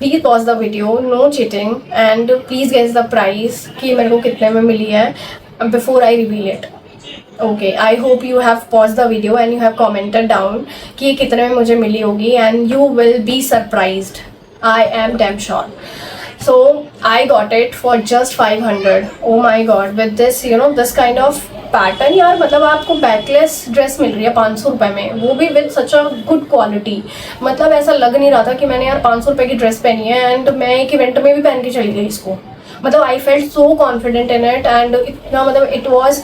Please pause the video, no cheating, and please guess the price कि मेरे को कितने में मिली है before I reveal it. Okay, I hope you have pause the video and you have commented down कि ये कितने में मुझे मिली होगी, and you will be surprised. I am damn sure. So I got it for just 500. Oh my god, with this this kind of pattern. यार मतलब आपको बैकलेस ड्रेस मिल रही है 500 रुपये में, वो भी with such a good quality. मतलब ऐसा लग नहीं रहा था कि मैंने यार 500 रुपये की ड्रेस पहनी है एंड मैं एक इवेंट में भी पहन के चली गई इसको. मतलब I felt so confident in it and इतना मतलब it was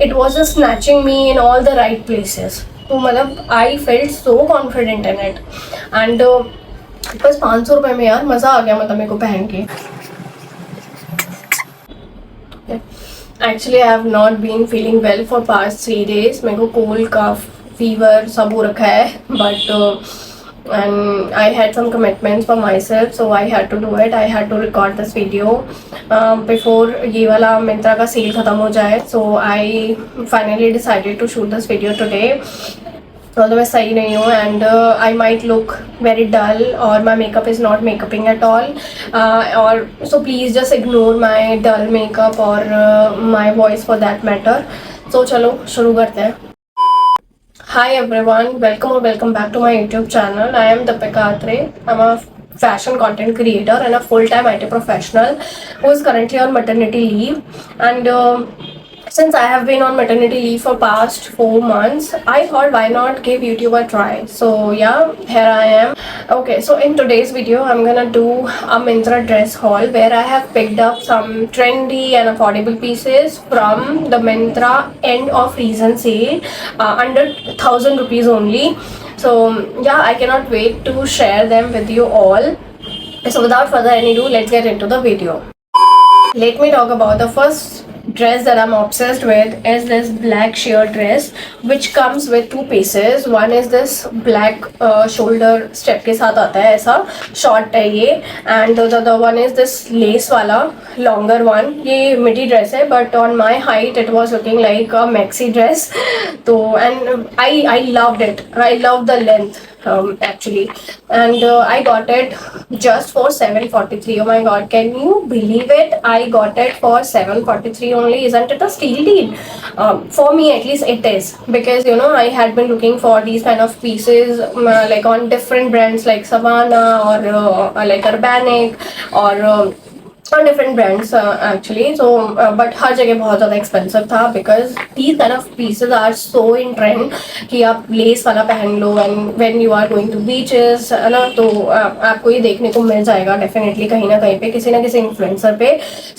it was snatching me in all the right places. तो मतलब I felt so confident in it and बस 500 रुपये में यार मज़ा आ गया मतलब मेरे को पहन के. Actually I have not been feeling well for past 3 days. मेरे को कोल्ड कफ फीवर सब हो रखा है, but and I had some commitments for myself, so I had to do it. I had to record this video before ये वाला मिंत्रा का sale ख़त्म हो जाए. So I finally decided to shoot this video today. तो मैं सही नहीं हूँ and I might look very dull और my makeup is not makeupping at all. और so please just ignore my dull makeup और my voice for that matter. तो चलो शुरू करते हैं. Hi everyone, welcome or welcome back to my YouTube channel. I am Deepika Atre. I'm a fashion content creator and a full-time IT professional who is currently on maternity leave. And since I have been on maternity leave for past 4 months, I thought why not give YouTube a try. So yeah, here I am. Okay, so in today's video, I'm gonna do a Myntra dress haul where I have picked up some trendy and affordable pieces from the Myntra end of season sale under 1000 rupees only. So yeah, I cannot wait to share them with you all. So without further ado, let's get into the video. Let me talk about the first dress that I'm obsessed with is this black sheer dress which comes with 2 pieces. One is this black shoulder strap के साथ आता है, ऐसा short है ये, and the other one is this lace वाला longer one. ये midi dress है but on my height it was looking like a maxi dress. तो and I loved it. I loved the length actually, and I got it just for 743. Oh my god, can you believe it? I got it for 743 only. Isn't it a steal deal? For me at least it is, because I had been looking for these kind of pieces like on different brands like Savannah or like Urbanic or on different brands actually. So but हर जगह बहुत ज़्यादा expensive था because these kind of pieces are so in trend कि आप less वाला पहन लो and when you are going to beaches है ना, तो आपको ये देखने को मिल जाएगा definitely कहीं ना कहीं पे किसी ना किसी influencer पे.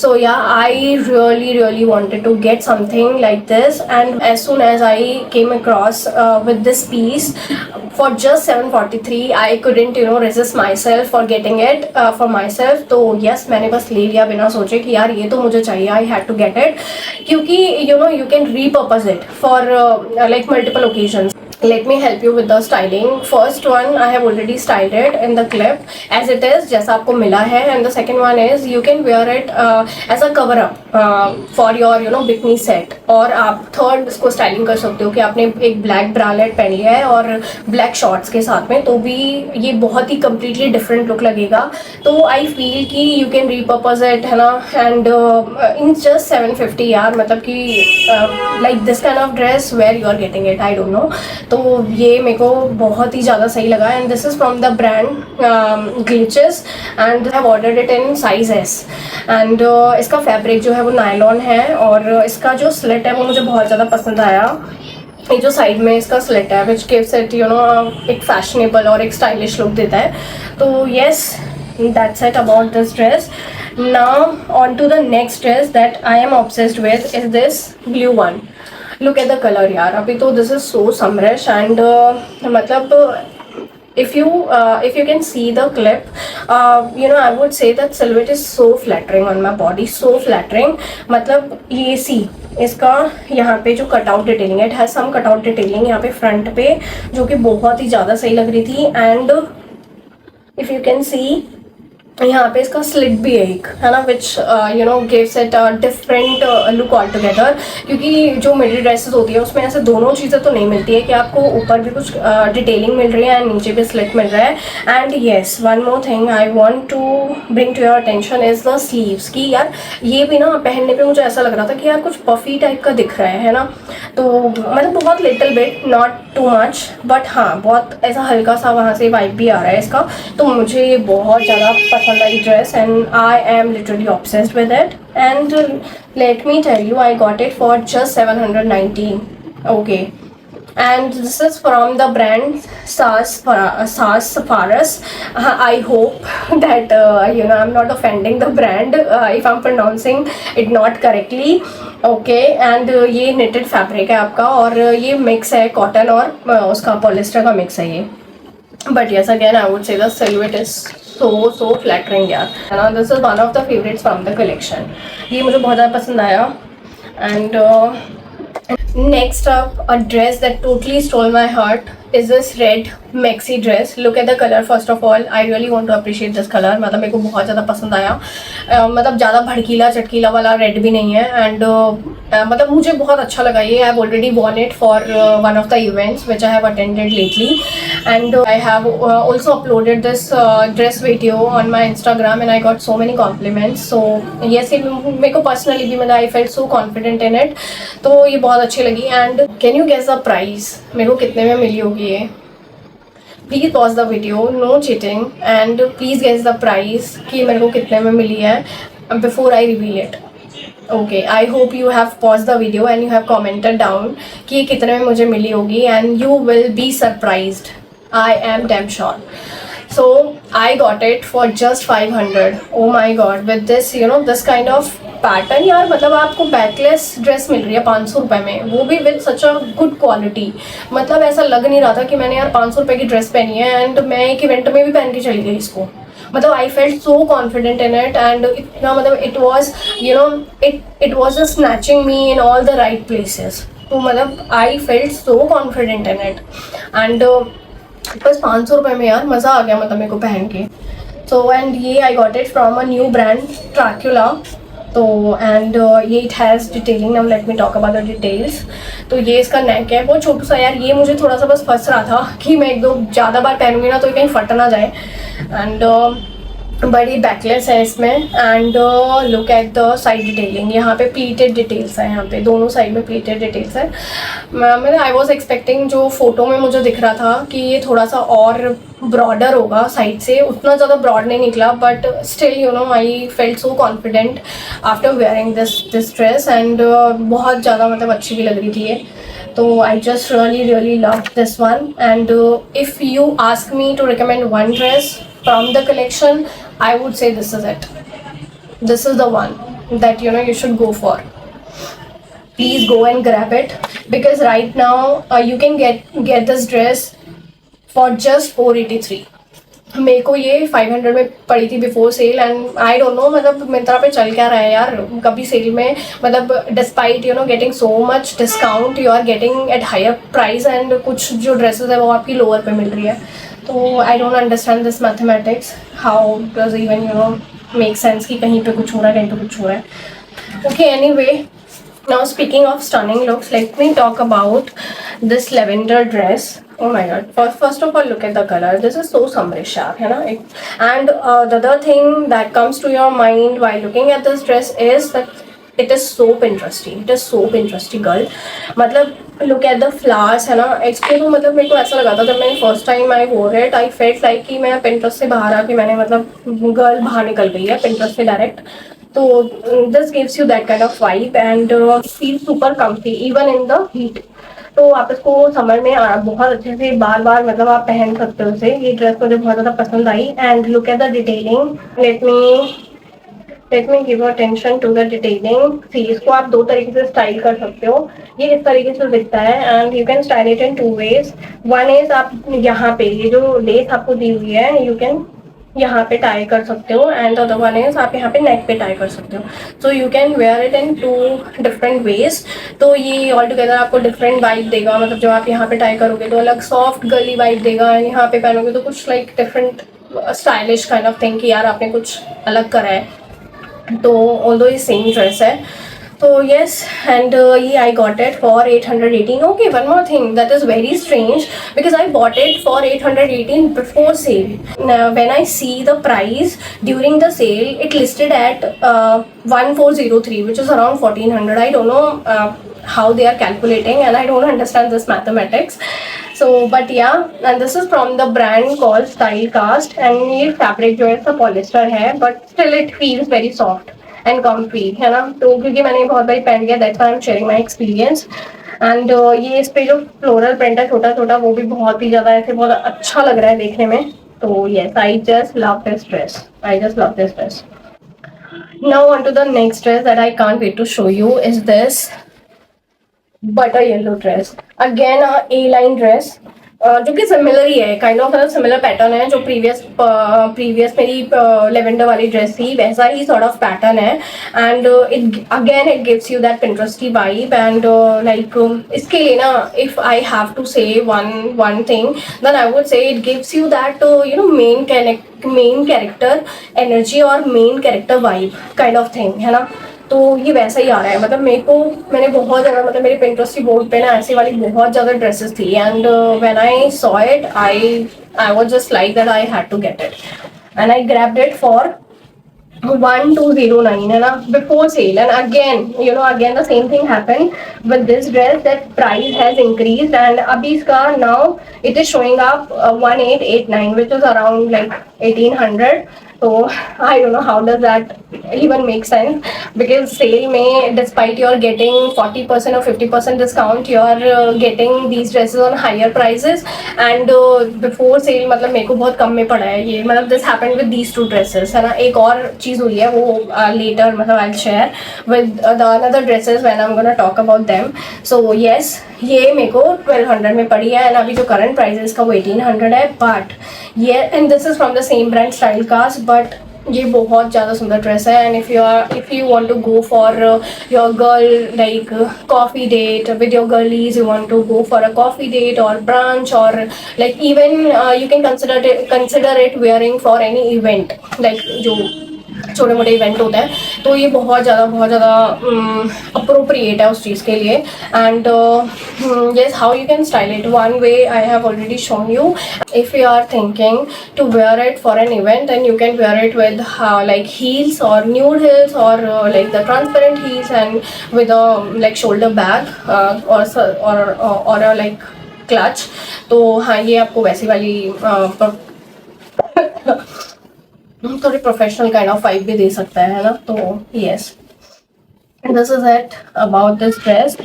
So yeah, I really wanted to get something like this, and as soon as I came across with this piece for just 743, I couldn't resist myself for getting it for myself. तो yes, मैंने बस ले लिया बिना सोचे कि यार ये तो मुझे चाहिए. I had to get it क्योंकि you can repurpose it for like multiple occasions. Let me help you with the styling. First one, I have already styled it in the clip as it is, जैसा आपको मिला है, and the second one is you can wear it as a cover up for your bikini set. और आप third इसको styling कर सकते हो कि आपने एक ब्लैक ब्रालेट पहन लिया है और ब्लैक शॉर्ट्स के साथ में, तो भी ये बहुत ही कम्प्लीटली डिफरेंट लुक लगेगा. तो आई फील कि यू कैन रीपर्पज इट है ना, एंड इन जस्ट 750 यार. मतलब कि like this kind of dress where you are getting it, I don't know. तो ये मेरे को बहुत ही ज़्यादा सही लगा, and this is from the brand glitches and I have ordered it in size S. And इसका फैब्रिक जो है वो नायलॉन है और इसका जो स्लिट है वो मुझे बहुत ज़्यादा पसंद आया. ये जो साइड में इसका स्लिट है विच गिव्स इट एक फैशनेबल और एक स्टाइलिश लुक देता है. तो yes, that's it about this dress. Now on to the next dress that I am obsessed with is this blue one. Look at the color यार. अभी तो this is so summerish and मतलब if you can see the clip, I would say that silhouette is so flattering on my body, so flattering. मतलब ये सी इसका यहाँ पे जो कटआउट डिटेलिंग है, it has some cutout detailing यहाँ पे फ्रंट पे जो कि बहुत ही ज़्यादा सही लग रही थी. And if you can see यहाँ पे इसका स्लिट भी है एक, है ना, which you know gives it a different look all together. क्योंकि जो मिडी ड्रेसेस होती है उसमें ऐसे दोनों चीज़ें तो नहीं मिलती है कि आपको ऊपर भी कुछ डिटेलिंग मिल रही है एंड नीचे भी स्लिट मिल रहा है। And yes, one more thing I want to bring to your attention is the sleeves की यार ये भी ना पहनने पे मुझे ऐसा लग रहा था कि यार कुछ पफी टाइप का दिख रहा है ना। तो मतलब बहुत little bit, not too much, but हाँ बहुत ऐसा हल्का सा वहाँ से वाइब भी आ रहा है इसका। तो मुझे ये बहुत ज़्यादा पसंद आई dress and I am literally obsessed with it. And let me tell you, I got it for just 719. Okay, and this is from the brand SAS Faras. I hope that you know I'm not offending the brand if I'm pronouncing it not correctly. Okay, and ये knitted fabric है आपका और ये mix है cotton और उसका polyester का mix है ये। But yes, again I would say the silhouette is so flattering यार, है ना। This is one of the favorites from the collection. ये मुझे बहुत ज़्यादा पसंद आया। And next up, a dress that totally stole my heart is this red maxi dress. Look at the color first of all. I really want to appreciate this color. मतलब मेरे को बहुत ज़्यादा पसंद आया। मतलब ज़्यादा भड़कीला चटकीला वाला रेड भी नहीं है एंड मतलब मुझे बहुत अच्छा लगा ये। I have already worn it for one of the events which I have attended lately and I have also uploaded this dress video on my Instagram and I got so many compliments. So yes, मेरे को personally भी मतलब I felt so confident in it. तो ये बहुत अच्छी लगी। And can you guess the price मेरे को कितने में मिली होगी ये? Please pause the video, no cheating, and please guess the price कि मेरे को कितने में मिली है before I reveal it. Okay, I hope you have pause the video and you have commented down कि ये कितने में मुझे मिली होगी and you will be surprised. I am damn sure. So I got it for just 500. Oh my god, with this you know this kind of pattern यार, मतलब आपको बैकलेस ड्रेस मिल रही है 500 रुपये में, वो भी with such a good quality. मतलब ऐसा लग नहीं रहा था कि मैंने यार 500 रुपये की ड्रेस पहनी है एंड मैं एक इवेंट में भी पहन के चली गई इसको। मतलब I felt so confident in it and इतना मतलब it was you know it was a snatching me in all the right places. तो मतलब I felt so confident in it and बस 500 रुपये में यार मज़ा आ गया मतलब मेरे को पहन के। सो एंड ये I got it from a new brand ट्रैक्यूला। तो एंड ये it has detailing. Now let me talk about the details. तो ये इसका नेक है, बहुत छोटू सा यार। ये मुझे थोड़ा सा बस फंस रहा था कि मैं एक दो ज़्यादा बार पहनूंगी ना तो ये कहीं फट ना जाए। एंड बड़ी बैकलेस है इसमें and look at the side detailing. यहाँ पे प्लीटेड डिटेल्स है, यहाँ पे दोनों साइड में प्लीटेड डिटेल्स है। मैंने आई वॉज एक्सपेक्टिंग, जो फोटो में मुझे दिख रहा था कि ये थोड़ा सा और ब्रॉडर होगा साइड से, उतना ज़्यादा ब्रॉड नहीं निकला but still you know I felt so confident after wearing this dress and बहुत ज़्यादा मतलब अच्छी भी लग रही थी ये। तो I just really love this one and if you ask me to recommend one dress from the collection, I would say this is it. This is the one that you know you should go for. Please go and grab it because right now you can get this dress for just 483. मेरे को ये 500 में पड़ी थी before sale and I don't know मतलब मिंत्रा पे चल क्या रहा है यार कभी सेल में। मतलब despite you know getting so much discount you are getting at higher price and कुछ जो ड्रेसेस है वो आपकी लोअर पे मिल रही है। तो I don't understand this mathematics, how does even you know make sense कि कहीं पे कुछ हो रहा है कहीं पे कुछ हो रहा है। Okay, anyway, now speaking of stunning looks, let me talk about this lavender dress. Oh my god, first of all look at the color. This is so summerish yaar, है ना। And the other thing that comes to your mind while looking at this dress is that it is so Pinteresty. It is so Pinteresty girl. मतलब look at the flowers, है ना। Actually तो मतलब मेरे को ऐसा लगा था जब मैंने फर्स्ट टाइम आई वोर इट, आई फेल्ट लाइक कि मैं Pinterest से बाहर आके मैंने मतलब गर्ल बाहर निकल गई है Pinterest से डायरेक्ट। तो this gives you that kind of vibe and feel super comfy even in the heat. तो आप इसको समर में बहुत अच्छे से बार बार मतलब आप पहन सकते हो इसे। ये ड्रेस मुझे बहुत ज़्यादा पसंद आई and look at the detailing. Let me give attention to the detailing. See, इसको आप दो तरीके से स्टाइल कर सकते हो। ये इस तरीके से दिखता है and you can style it in two ways. One is आप यहाँ पे ये जो लेस आपको दी हुई है यू कैन यहाँ पे टाई कर सकते हो एंड अदर वन इज आप यहाँ पे नेक पे टाई कर सकते हो। So you can wear it in two different ways. तो ये ऑल टुगेदर आपको डिफरेंट वाइब देगा। मतलब जब आप यहाँ पे टाई करोगे तो अलग सॉफ्ट गर्ली वाइब देगा एंड यहाँ पे पहनोगे तो कुछ like different stylish kind of thing कि यार आपने कुछ अलग करा है. तो ऑल्दो ये सेम ड्रेस है. So yes, and yeah, I got it for 818. Okay, one more thing that is very strange because I bought it for 818 before sale. Now, when I see the price during the sale, it listed at 1403, which is around 1400. I don't know how they are calculating, and I don't understand this mathematics. So, but yeah, and this is from the brand called Stylecast, and ये fabric जो है इसका polyester है, but still it feels very soft and comfy है ना. तो क्योंकि मैंने बहुत बारी पहन लिया, that's why I am sharing my experience. And ये इस पे जो फ्लोरल प्रिंट है छोटा छोटा, वो भी बहुत ही ज़्यादा ऐसे बहुत अच्छा लग रहा है देखने में. तो yes, I just love this dress. I just love this dress. Now on to the next dress that I can't wait to show you is this butter yellow dress. Again A line dress जो कि similar ही है, kind of similar pattern है. जो previous मेरी lavender वाली dress थी वैसा ही सॉर्ट ऑफ पैटर्न है. And it gives you that pinteresty vibe. And like इसके लिए ना, if I have to say one thing, then I would say it gives you that you know main character energy और main character vibe kind of thing है ना. तो ये वैसा ही आ रहा है. मतलब मैंने बहुत ज़्यादा, मतलब मेरे पिंटरेस्ट बोर्ड पे ना ऐसी वाली बहुत ज़्यादा ड्रेसेस थी. And when I saw it I was just like that I had to get it. And I grabbed it for 1209 है ना, before sale. And again the same thing happened with this dress, that price has increased. And अभी इसका now it is showing up 1889, which is around like 1800. So I don't know how does that even make sense, because sale में despite you are getting 40% or 50% discount, you are getting these dresses on higher prices. And before sale मतलब मेरे को बहुत कम में पड़ा है ये. मतलब this happened with these two dresses है ना. एक और चीज़ हुई है वो later मतलब I'll share with the another dresses when I'm gonna talk about them. So yes, ये मेरे को 1200 में पड़ी है. एंड अभी जो करंट प्राइस है इसका वो 1800 है. बट ये and this is from the same brand Stylecast. But ये बहुत ज़्यादा सुंदर ड्रेस है. And if you want to go for your girl like coffee date with your girlies, you want to go for a coffee date और brunch, और like even you can consider it wearing for any event, like जो छोटे मोटे event होते हैं. तो ये बहुत ज़्यादा अप्रोप्रिएट है उस चीज़ के लिए. And yes, how you can style it, one way I have already shown you. If you are thinking to wear it for an event, then you can wear it with like heels और nude heels और like the transparent heels and with a like shoulder bag और like clutch. तो हाँ, ये आपको वैसी वाली थोड़ी प्रोफेशनल काइंड ऑफ वाइब भी दे सकता है ना. तो yes, this is it about this dress.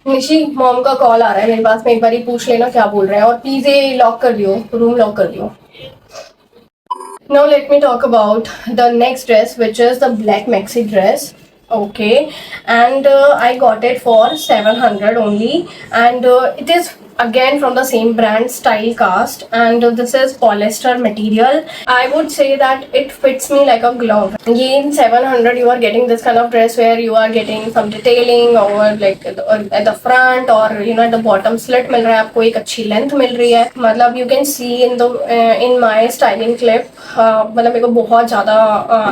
Nishi, mom का कॉल आ रहा है मेरे पास में, एक बार ही पूछ लेना क्या बोल रहे हैं. और प्लीज ये लॉक कर दियो, रूम लॉक कर दियो. Now let me talk about the next dress, which is the black maxi dress. Okay, and I got it for 700 only. And it is again from the same brand Stylecast, and this is polyester material. I would say that it fits me like a glove. ये in 700 you are getting this kind of dress where you are getting some detailing or like at the front, or you know at the bottom slit मिल रहा है आपको, एक अच्छी length मिल रही है. मतलब you can see in my styling clip, मतलब मेरे को बहुत ज़्यादा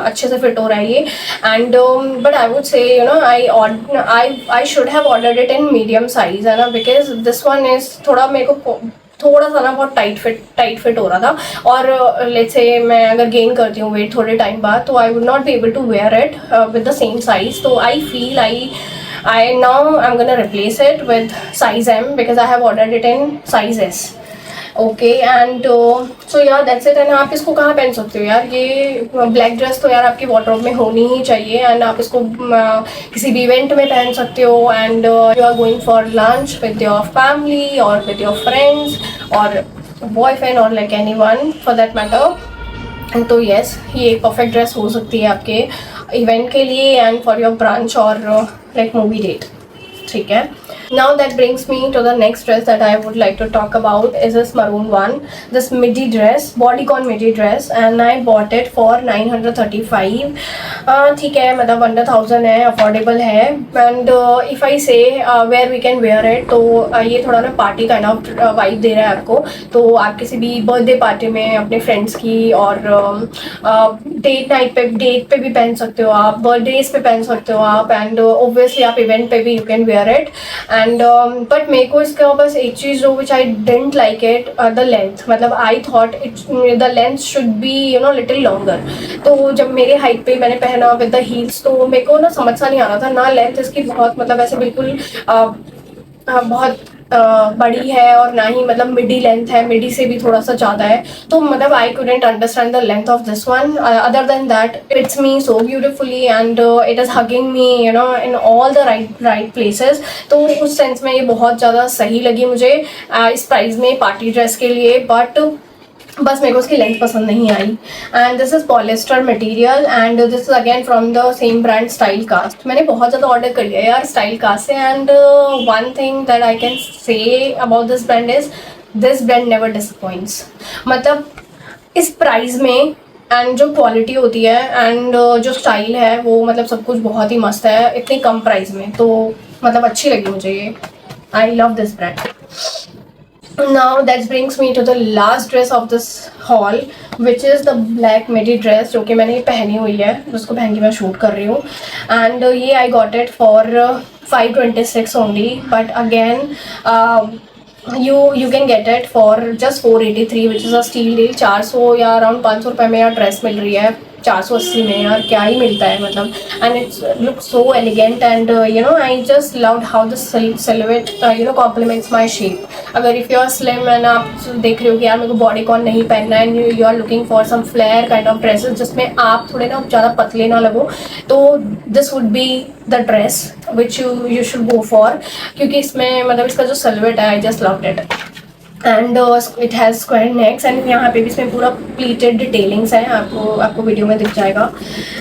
अच्छे से फिट हो रहा है ये. And but I would say, you know, I should have ordered it in medium size है ना, because this one is थोड़ा मेरे को थोड़ा सा ना बहुत टाइट फिट हो रहा था. और लेट्स से मैं अगर गेन करती हूँ वेट थोड़े टाइम बाद, तो I would not be able to wear it with the same size. तो I feel I now I'm gonna replace it with size M, because I have ordered it in size S. Okay, and so यार that's it. And आप इसको कहाँ पहन सकते हो यार, ये ब्लैक ड्रेस तो यार आपकी वार्डरोब में होनी ही चाहिए. एंड आप इसको किसी भी इवेंट में पहन सकते हो. And you are going for lunch with your family और विद योर फ्रेंड्स और बॉयफ्रेंड और like any one for that matter. तो येस, ये परफेक्ट ड्रेस हो सकती है आपके इवेंट के लिए एंड फॉर योर ब्रांच और लाइक मूवी डेट. ठीक है. Now that brings me to the next dress that I would like to talk about is this maroon one, this midi dress, bodycon midi dress, and I bought it for 935. ठीक है, मतलब under 1000 है, affordable है. And if I say where we can wear it, तो ये थोड़ा ना party kind of vibe दे रहा है आपको. तो आप किसी भी बर्थडे पार्टी में अपने फ्रेंड्स की और डेट पे भी पहन सकते हो आप, बर्थडेज पे पहन सकते हो आप, एंड ऑब्वियसली आप इवेंट पे भी you can wear it. And but मेरे को इसका बस एक चीज़ जो which I didn't like it, the length. मतलब I thought it's the length should be little longer. तो जब मेरे हाइट पे मैंने पहना विद द हील्स, तो मेरे को ना समझ सा नहीं आ रहा था ना लेंथ इसकी बहुत, मतलब ऐसे बिल्कुल बहुत बड़ी है और ना ही मतलब मिडी लेंथ है, मिडी से भी थोड़ा सा ज़्यादा है. तो मतलब I couldn't understand the length of this one. Other than that it's me so beautifully and it is hugging me in all the right places. तो उस सेंस में ये बहुत ज़्यादा सही लगी मुझे इस प्राइस में पार्टी ड्रेस के लिए. बट बस मेरे को उसकी लेंथ पसंद नहीं आई. And this is polyester material and this is again from the same brand Stylecast. मैंने बहुत ज़्यादा ऑर्डर कर लिया यार स्टाइल कास्ट से. And one thing that I can say about this brand is this brand never disappoints. मतलब इस price में एंड जो क्वालिटी होती है एंड जो स्टाइल है वो मतलब सब कुछ बहुत ही मस्त है इतनी कम प्राइस में. तो मतलब अच्छी लगी मुझे ये. I love this brand. Now that brings me to the last dress of this haul, which is the black midi dress, जो कि मैंने ये पहनी हुई है, जिसको पहन के मैं शूट कर रही हूँ. एंड ये I got it for 526 only, but again you can get it for just 483, which is a steal deal. 400 या अराउंड 500 रुपये में यार ड्रेस मिल रही है. 480 में यार क्या ही मिलता है मतलब. And it's look so elegant and I just loved how the silhouette compliments my shape. अगर if you are slim and आप देख रहे हो कि यार मेरे को बॉडीकॉन नहीं पहनना है and you are looking for some flare kind of dresses जिसमें आप थोड़े ना ज़्यादा पतले ना लगो, तो this would be the dress which you should go for. क्योंकि इसमें मतलब इसका जो सिलुएट है I just loved it. And it has square necks and यहाँ पे भी इसमें पूरा प्लीटेड डिटेलिंग्स हैं. आपको वीडियो में दिख जाएगा.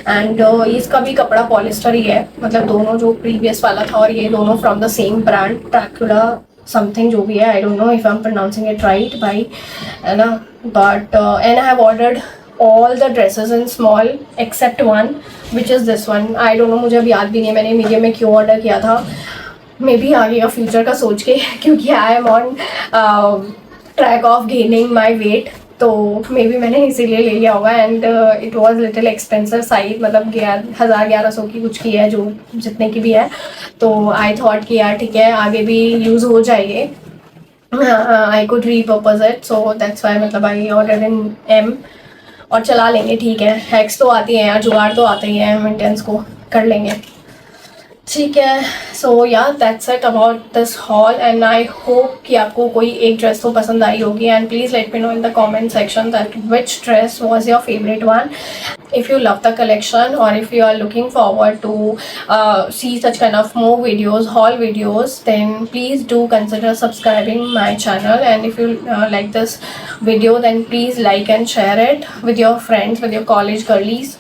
एंड इसका भी कपड़ा पॉलिस्टर ही है. मतलब दोनों जो प्रीवियस वाला था और ये दोनों from the same brand Dracula something जो भी है. आई don't know if I am pronouncing it right भाई, है ना. But and I have ordered all the dresses in small except one which is this one. I don't know, मुझे अब याद भी नहीं है मैंने मीडियम में क्यों ऑर्डर किया था. मे बी आगे का फ्यूचर का सोच के, क्योंकि I am on track of gaining my weight. तो मे बी मैंने इसीलिए ले लिया होगा. And it was little expensive size, मतलब 1100 की कुछ की है जो जितने की भी है. तो आई थॉट कि यार ठीक है आगे भी यूज़ हो जाएंगे. I could repurpose it, so that's why मतलब आई ऑर्डर इन एम. और चला लेंगे, ठीक है. हैक्स तो आती हैं यार, जुगाड़ तो आते ही हैं, मेंटेनेंस को कर लेंगे. ठीक है. सो या that's it about this hall and I hope कि आपको कोई एक ड्रेस तो पसंद आई होगी. And please let me know in the comment section that which dress was your favourite one. If you love the collection or if you are looking forward to see such kind of more videos, haul videos, then please do consider subscribing my channel. And if you like this video, then please like and share it with your friends, with your college girlies.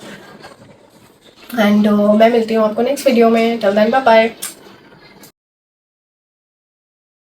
And मैं मिलती हूँ आपको next video में. Till then bye bye.